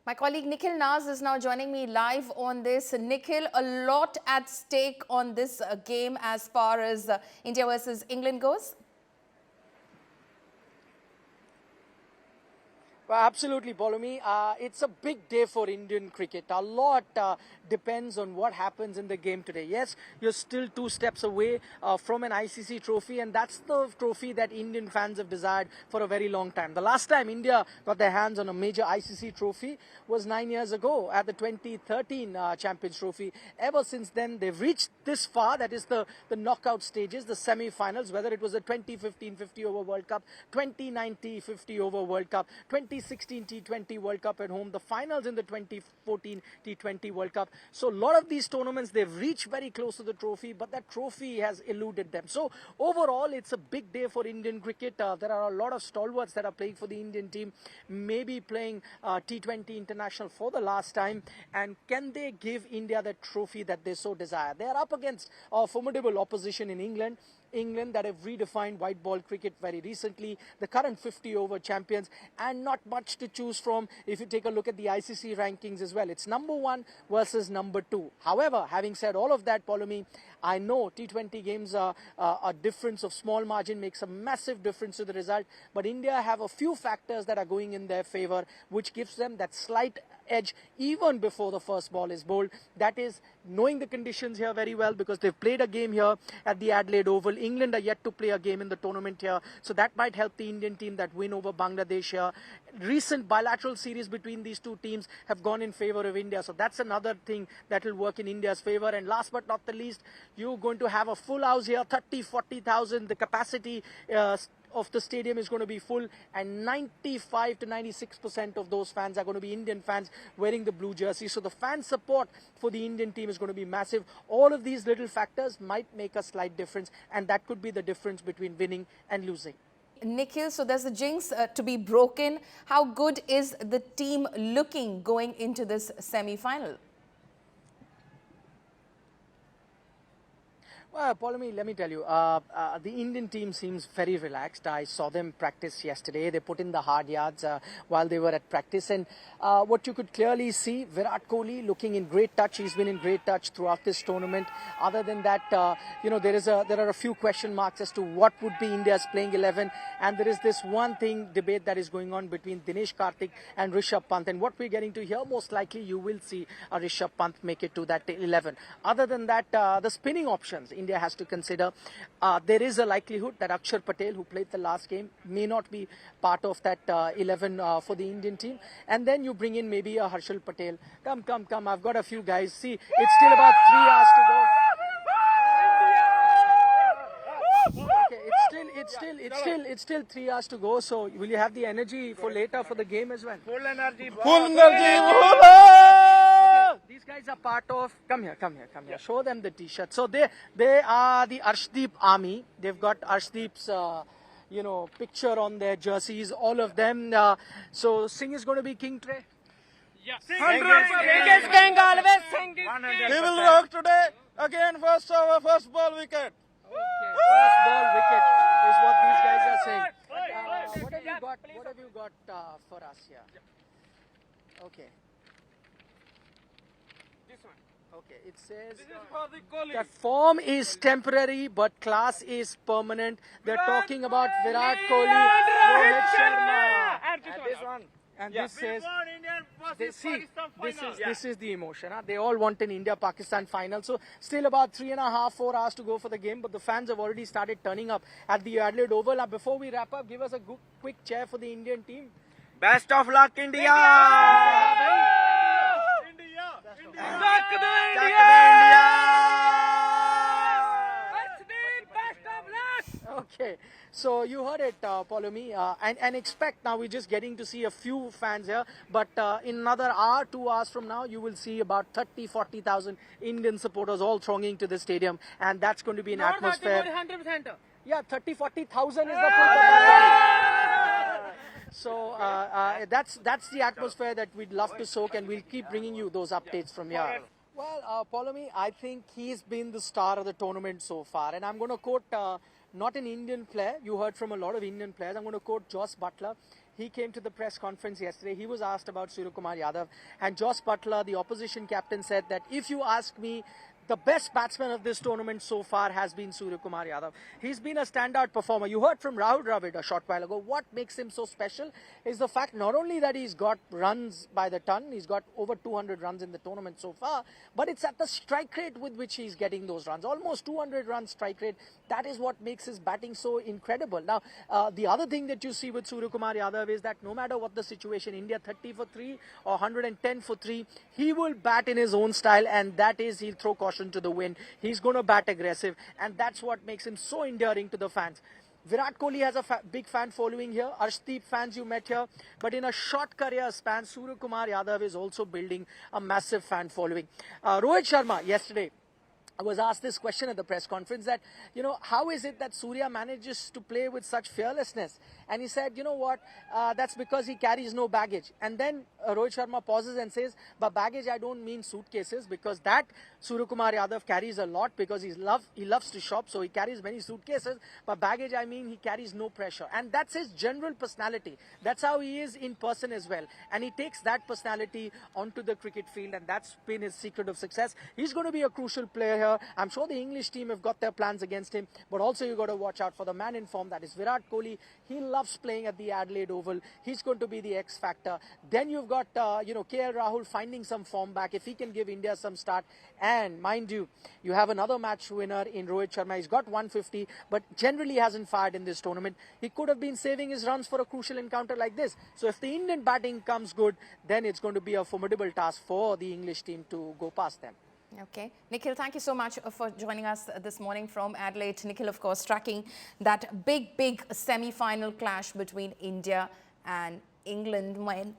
My colleague Nikhil Naz is now joining me live on this. Nikhil, a lot at stake on this game as far as India versus England goes. Well, absolutely, Polomi. It's a big day for Indian cricket. A lot depends on what happens in the game today. Yes, you're still 2 steps away from an ICC trophy, and that's the trophy that Indian fans have desired for a very long time. The last time India got their hands on a major ICC trophy was 9 years ago at the 2013 Champions Trophy. Ever since then, they've reached this far. That is the knockout stages, the semi-finals, whether it was a 2015 50-over World Cup, 2019 50-over World Cup, 2016 T20 World Cup at home, the finals in the 2014 T20 World Cup. So a lot of these tournaments, they've reached very close to the trophy, but that trophy has eluded them. So overall, it's a big day for Indian cricket. There are a lot of stalwarts that are playing for the Indian team, maybe playing T20 International for the last time. And can they give India the trophy that they so desire? They are up against formidable opposition in England that have redefined white ball cricket very recently, the current 50-over champions, and not much to choose from if you take a look at the ICC rankings as well. It's number 1 versus number 2. However, having said all of that, Polomi, I know T20 games are a difference of small margin makes a massive difference to the result, but India have a few factors that are going in their favor, which gives them that slight edge even before the first ball is bowled. That is knowing the conditions here very well, because they've played a game here at the Adelaide Oval. England are yet to play a game in the tournament here, so that might help the Indian team. That win over Bangladesh here, recent bilateral series between these two teams have gone in favor of India, so that's another thing that will work in India's favor. And last but not the least, you're going to have a full house here, 30-40,000. The capacity of the stadium is going to be full, and 95 to 96% of those fans are going to be Indian fans wearing the blue jersey. So the fan support for the Indian team is going to be massive. All of these little factors might make a slight difference, and that could be the difference between winning and losing. Nikhil, so there's a jinx to be broken. How good is the team looking going into this semi-final? Well, Polomi, let me tell you, the Indian team seems very relaxed. I saw them practice yesterday. They put in the hard yards while they were at practice. And what you could clearly see, Virat Kohli looking in great touch. He's been in great touch throughout this tournament. Other than that, there are a few question marks as to what would be India's playing 11. And there is this one thing debate that is going on between Dinesh Karthik and Rishabh Pant. And what we're getting to here, most likely you will see a Rishabh Pant make it to that 11. Other than that, the spinning options India has to consider. There is a likelihood that Akshar Patel, who played the last game, may not be part of that 11 for the Indian team. And then you bring in maybe a Harshal Patel. Come. I've got a few guys. See, it's still about 3 hours to go. Okay, it's still 3 hours to go. So will you have the energy for later for the game as well? Full energy. These guys are part of. Come here. Yeah. Show them the T-shirt. So they are the Arshdeep army. They've got Arshdeep's picture on their jerseys. All of them. So Singh is going to be king today. Yeah. Biggest king always. Singh. He will rock today. Again, first over, first ball wicket. Okay. First ball wicket is what these guys are saying. What have you got for us here? Okay. This one. Okay, it says This is for the Kohli. that form is temporary but class is permanent. They're talking about Virat Kohli, Rohit Sharma. And this one. And this says, Pakistan this is the emotion. Huh? They all want an India-Pakistan final. So still about 3.5, 4 hours to go for the game. But the fans have already started turning up at the Adelaide Oval. Before we wrap up, give us a quick cheer for the Indian team. Best of luck, India! Okay, so you heard it, Polomi, and expect now we're just getting to see a few fans here, but in another hour, 2 hours from now, you will see about 30-40,000 Indian supporters all thronging to the stadium, and that's going to be an atmosphere. 100%. Yeah, 30-40,000 is the full capacity. So that's the atmosphere that we'd love to soak, and we'll keep bringing you those updates from here. Well, Polomi, I think he's been the star of the tournament so far, and I'm going to quote not an Indian player. You heard from a lot of Indian players. I'm going to quote Joss Butler. he came to the press conference yesterday. He was asked about Suryakumar Yadav, and Joss Butler, the opposition captain, said that if you ask me, the best batsman of this tournament so far has been Suryakumar Yadav. He's been a standout performer. You heard from Rahul Dravid a short while ago. What makes him so special is the fact not only that he's got runs by the ton, he's got over 200 runs in the tournament so far, but it's at the strike rate with which he's getting those runs. Almost 200 runs strike rate. That is what makes his batting so incredible. Now, the other thing that you see with Suryakumar Yadav is that no matter what the situation, India 30 for 3 or 110 for 3, he will bat in his own style, and that is he'll throw caution to the wind. He's going to bat aggressive, and that's what makes him so endearing to the fans. Virat Kohli has a big fan following here. Arshdeep fans you met here. But in a short career span, Suryakumar Yadav is also building a massive fan following. Rohit Sharma yesterday, I was asked this question at the press conference that, how is it that Surya manages to play with such fearlessness? And he said, you know what, that's because he carries no baggage. And then Rohit Sharma pauses and says, by baggage I don't mean suitcases, because that Suryakumar Yadav carries a lot because he loves to shop, so he carries many suitcases. By baggage I mean he carries no pressure. And that's his general personality. That's how he is in person as well. And he takes that personality onto the cricket field, and that's been his secret of success. He's going to be a crucial player here. I'm sure the English team have got their plans against him, but also you've got to watch out for the man in form, that is Virat Kohli. He loves playing at the Adelaide Oval. He's going to be the X factor. Then you've got, KL Rahul finding some form back if he can give India some start. And mind you, you have another match winner in Rohit Sharma. He's got 150, but generally hasn't fired in this tournament. He could have been saving his runs for a crucial encounter like this. So if the Indian batting comes good, then it's going to be a formidable task for the English team to go past them. Okay. Nikhil, thank you so much for joining us this morning from Adelaide. Nikhil, of course, tracking that big semi-final clash between India and England when